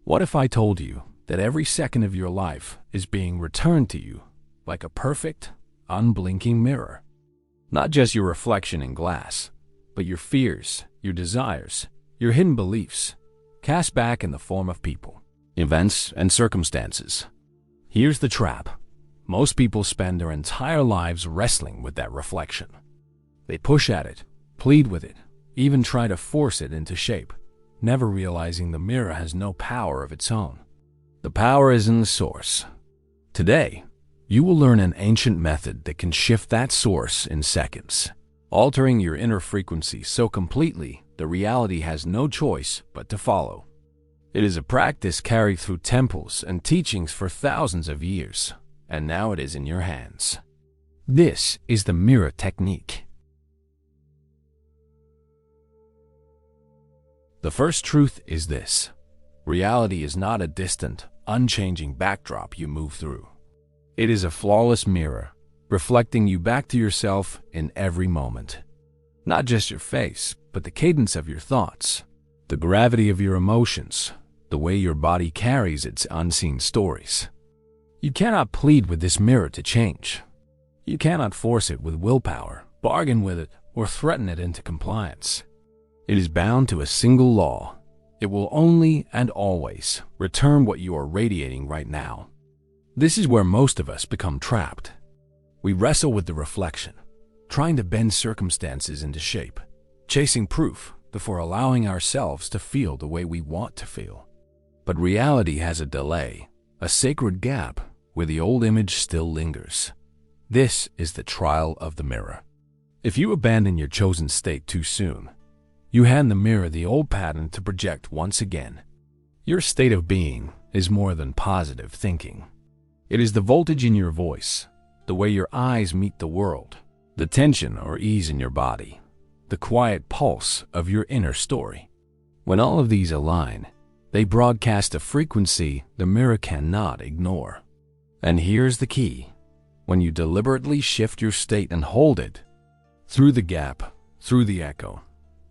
What if I told you that every second of your life is being returned to you like a perfect, unblinking mirror? Not just your reflection in glass, but your fears, your desires, your hidden beliefs, cast back in the form of people, events, and circumstances. Here's the trap. Most people spend their entire lives wrestling with that reflection. They push at it, plead with it, even try to force it into shape, never realizing the mirror has no power of its own. The power is in the source. Today, you will learn an ancient method that can shift that source in seconds, altering your inner frequency so completely the reality has no choice but to follow. It is a practice carried through temples and teachings for thousands of years, and now it is in your hands. This is the mirror technique. The first truth is this: reality is not a distant, unchanging backdrop you move through. It is a flawless mirror, reflecting you back to yourself in every moment. Not just your face, but the cadence of your thoughts, the gravity of your emotions, the way your body carries its unseen stories. You cannot plead with this mirror to change. You cannot force it with willpower, bargain with it, or threaten it into compliance. It is bound to a single law. It will only and always return what you are radiating right now. This is where most of us become trapped. We wrestle with the reflection, trying to bend circumstances into shape, chasing proof before allowing ourselves to feel the way we want to feel. But reality has a delay, a sacred gap where the old image still lingers. This is the trial of the mirror. If you abandon your chosen state too soon, you hand the mirror the old pattern to project once again. Your state of being is more than positive thinking. It is the voltage in your voice, the way your eyes meet the world, the tension or ease in your body, the quiet pulse of your inner story. When all of these align, they broadcast a frequency the mirror cannot ignore. And here's the key: when you deliberately shift your state and hold it, through the gap, through the echo,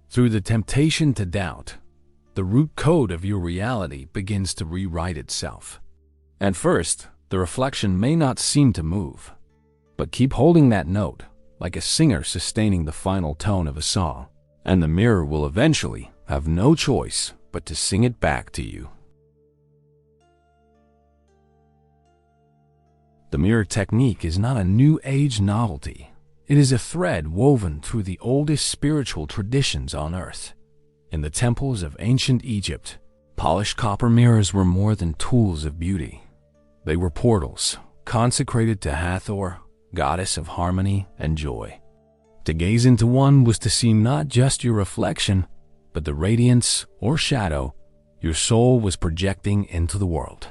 through the temptation to doubt, the root code of your reality begins to rewrite itself. At first, the reflection may not seem to move, but keep holding that note, like a singer sustaining the final tone of a song, and the mirror will eventually have no choice but to sing it back to you. The mirror technique is not a new age novelty. It is a thread woven through the oldest spiritual traditions on earth. In the temples of ancient Egypt, polished copper mirrors were more than tools of beauty. They were portals, consecrated to Hathor, goddess of harmony and joy. To gaze into one was to see not just your reflection, but the radiance or shadow your soul was projecting into the world.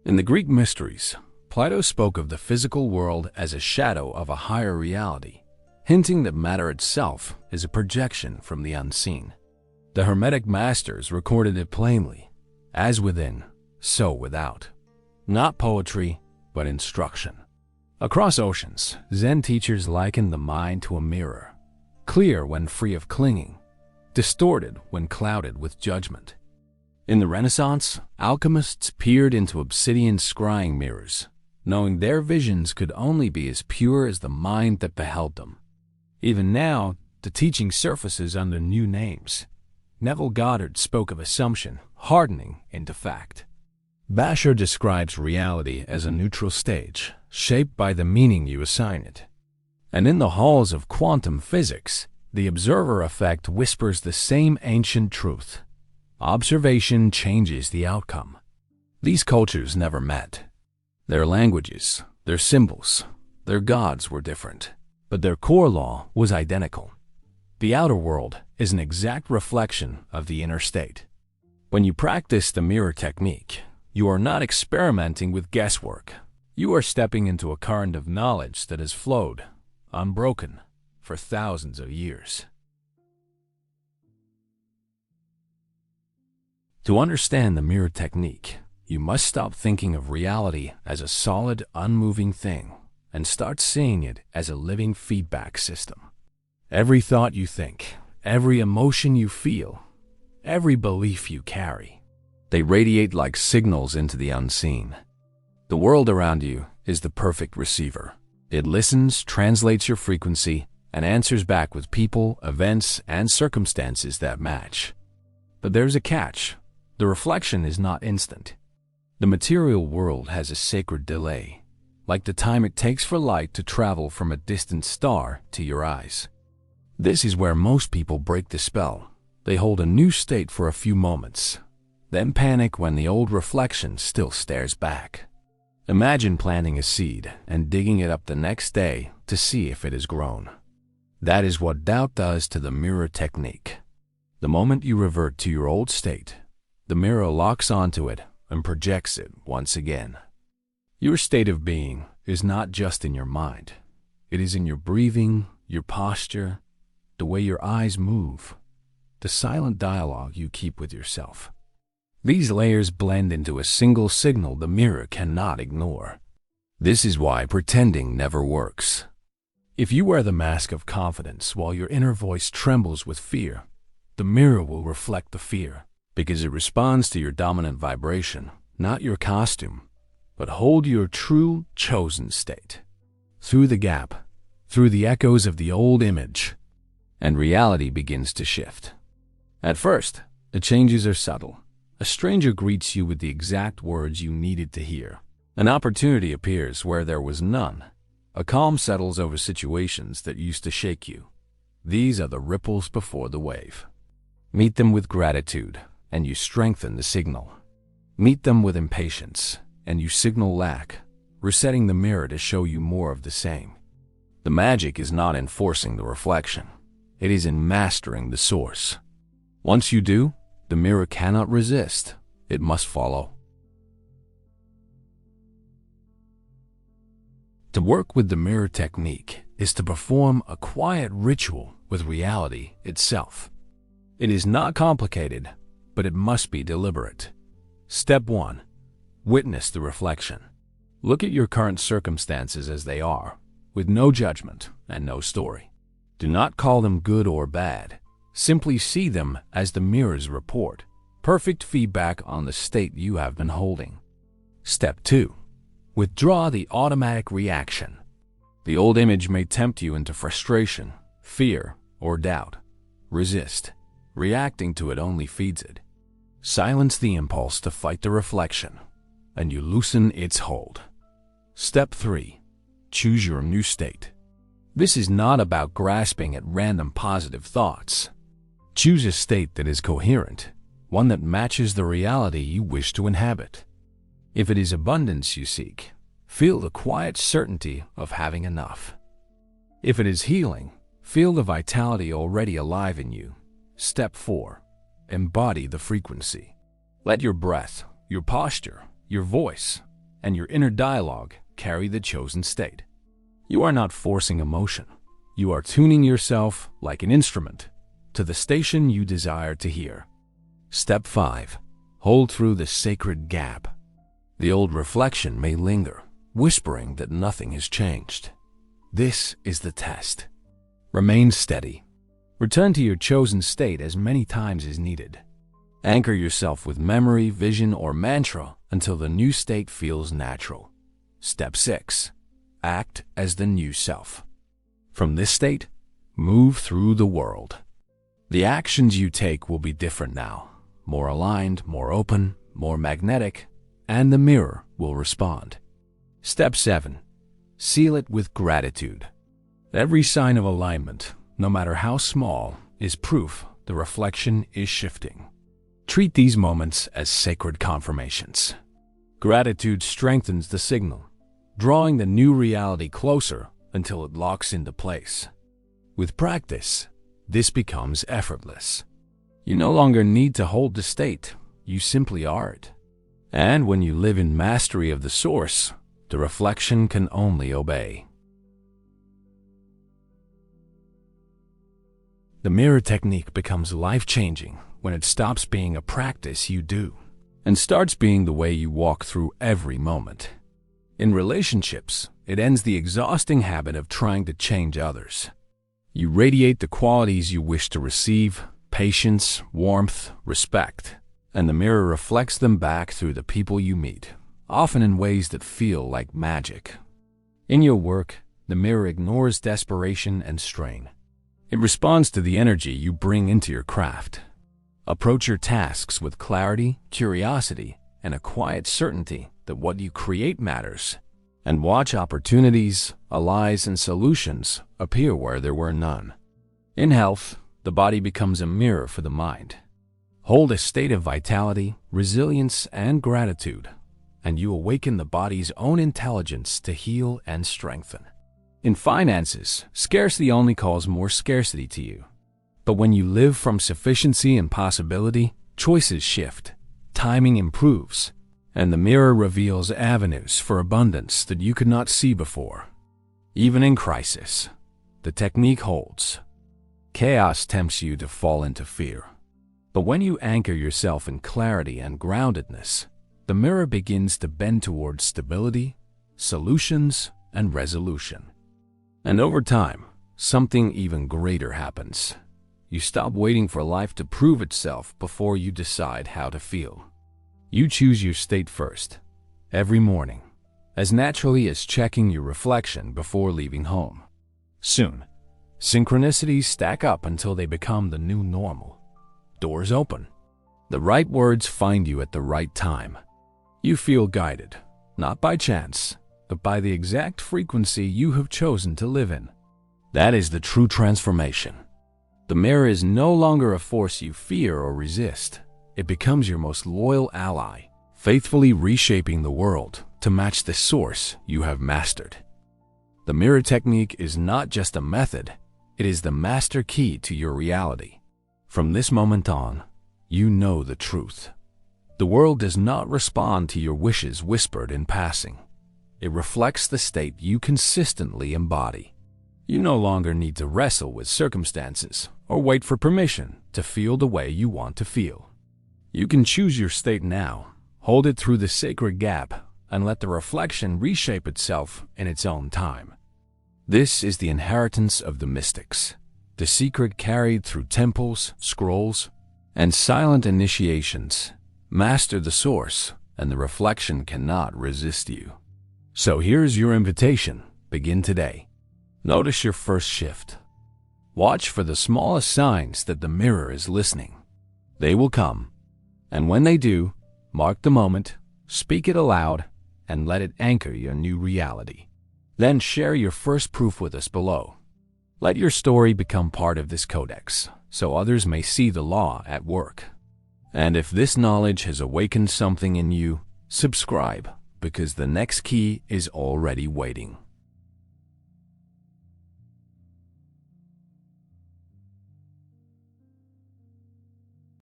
In the Greek mysteries, Plato spoke of the physical world as a shadow of a higher reality, hinting that matter itself is a projection from the unseen. The Hermetic masters recorded it plainly: as within, so without. Not poetry, but instruction. Across oceans, Zen teachers likened the mind to a mirror, clear when free of clinging, distorted when clouded with judgment. In the Renaissance, alchemists peered into obsidian scrying mirrors, knowing their visions could only be as pure as the mind that beheld them. Even now, the teaching surfaces under new names. Neville Goddard spoke of assumption hardening into fact. Basher describes reality as a neutral stage, shaped by the meaning you assign it. And in the halls of quantum physics, the observer effect whispers the same ancient truth: observation changes the outcome. These cultures never met. Their languages, their symbols, their gods were different, but their core law was identical. The outer world is an exact reflection of the inner state. When you practice the mirror technique, you are not experimenting with guesswork. You are stepping into a current of knowledge that has flowed, unbroken, for thousands of years. To understand the mirror technique, you must stop thinking of reality as a solid, unmoving thing and start seeing it as a living feedback system. Every thought you think, every emotion you feel, every belief you carry, They radiate like signals into the unseen. The world around you is the perfect receiver. It listens, translates your frequency, and answers back with people, events, and circumstances that match. But there's a catch. The reflection is not instant. The material world has a sacred delay, like the time it takes for light to travel from a distant star to your eyes. This is where most people break the spell. They hold a new state for a few moments, then panic when the old reflection still stares back. Imagine planting a seed and digging it up the next day to see if it has grown. That is what doubt does to the mirror technique. The moment you revert to your old state, the mirror locks onto it and projects it once again. Your state of being is not just in your mind. It is in your breathing, your posture, the way your eyes move, the silent dialogue you keep with yourself. These layers blend into a single signal the mirror cannot ignore. This is why pretending never works. If you wear the mask of confidence while your inner voice trembles with fear, the mirror will reflect the fear, because it responds to your dominant vibration, not your costume. But hold your true, chosen state. Through the gap, through the echoes of the old image, and reality begins to shift. At first, the changes are subtle. A stranger greets you with the exact words you needed to hear. An opportunity appears where there was none. A calm settles over situations that used to shake you. These are the ripples before the wave. Meet them with gratitude, and you strengthen the signal. Meet them with impatience, and you signal lack, resetting the mirror to show you more of the same. The magic is not in forcing the reflection. It is in mastering the source. Once you do, the mirror cannot resist. It must follow. To work with the mirror technique is to perform a quiet ritual with reality itself. It is not complicated, but it must be deliberate. Step 1. Witness the reflection. Look at your current circumstances as they are, with no judgment and no story. Do not call them good or bad. Simply see them as the mirror's report, perfect feedback on the state you have been holding. Step 2. Withdraw the automatic reaction. The old image may tempt you into frustration, fear, or doubt. Resist. Reacting to it only feeds it. Silence the impulse to fight the reflection, and you loosen its hold. Step 3. Choose your new state. This is not about grasping at random positive thoughts. Choose a state that is coherent, one that matches the reality you wish to inhabit. If it is abundance you seek, feel the quiet certainty of having enough. If it is healing, feel the vitality already alive in you. Step 4. Embody the frequency. Let your breath, your posture, your voice, and your inner dialogue carry the chosen state. You are not forcing emotion. You are tuning yourself, like an instrument, to the station you desire to hear. Step 5. Hold through the sacred gap. The old reflection may linger, whispering that nothing has changed. This is the test. Remain steady. Return to your chosen state as many times as needed. Anchor yourself with memory, vision, or mantra until the new state feels natural. Step 6. Act as the new self. From this state, move through the world. The actions you take will be different now, more aligned, more open, more magnetic, and the mirror will respond. Step 7. Seal it with gratitude. Every sign of alignment, no matter how small, is proof the reflection is shifting. Treat these moments as sacred confirmations. Gratitude strengthens the signal, drawing the new reality closer until it locks into place. With practice, this becomes effortless. You no longer need to hold the state, you simply are it. And when you live in mastery of the source, the reflection can only obey. The mirror technique becomes life-changing when it stops being a practice you do and starts being the way you walk through every moment. In relationships, it ends the exhausting habit of trying to change others. You radiate the qualities you wish to receive: patience, warmth, respect. and the mirror reflects them back through the people you meet, often in ways that feel like magic. In your work, the mirror ignores desperation and strain. It responds to the energy you bring into your craft. Approach your tasks with clarity, curiosity, and a quiet certainty that what you create matters, and watch opportunities, allies, and solutions appear where there were none. In health, the body becomes a mirror for the mind. Hold a state of vitality, resilience, and gratitude, and you awaken the body's own intelligence to heal and strengthen. In finances, scarcity only calls more scarcity to you. But when you live from sufficiency and possibility, choices shift, timing improves, and the mirror reveals avenues for abundance that you could not see before. Even in crisis, the technique holds. Chaos tempts you to fall into fear. But when you anchor yourself in clarity and groundedness, the mirror begins to bend towards stability, solutions, and resolution. And over time, something even greater happens. You stop waiting for life to prove itself before you decide how to feel. You choose your state first, every morning, as naturally as checking your reflection before leaving home. Soon, synchronicities stack up until they become the new normal. Doors open. The right words find you at the right time. You feel guided, not by chance, but by the exact frequency you have chosen to live in. That is the true transformation. The mirror is no longer a force you fear or resist. It becomes your most loyal ally, faithfully reshaping the world to match the source you have mastered. The mirror technique is not just a method, it is the master key to your reality. From this moment on, you know the truth. The world does not respond to your wishes whispered in passing. It reflects the state you consistently embody. You no longer need to wrestle with circumstances or wait for permission to feel the way you want to feel. You can choose your state now, hold it through the sacred gap, and let the reflection reshape itself in its own time. This is the inheritance of the mystics, the secret carried through temples, scrolls, and silent initiations. Master the source, and the reflection cannot resist you. So here's your invitation. Begin today. Notice your first shift. Watch for the smallest signs that the mirror is listening. They will come. And when they do, mark the moment, speak it aloud, and let it anchor your new reality. Then share your first proof with us below. Let your story become part of this codex, so others may see the law at work. And if this knowledge has awakened something in you, subscribe, because the next key is already waiting.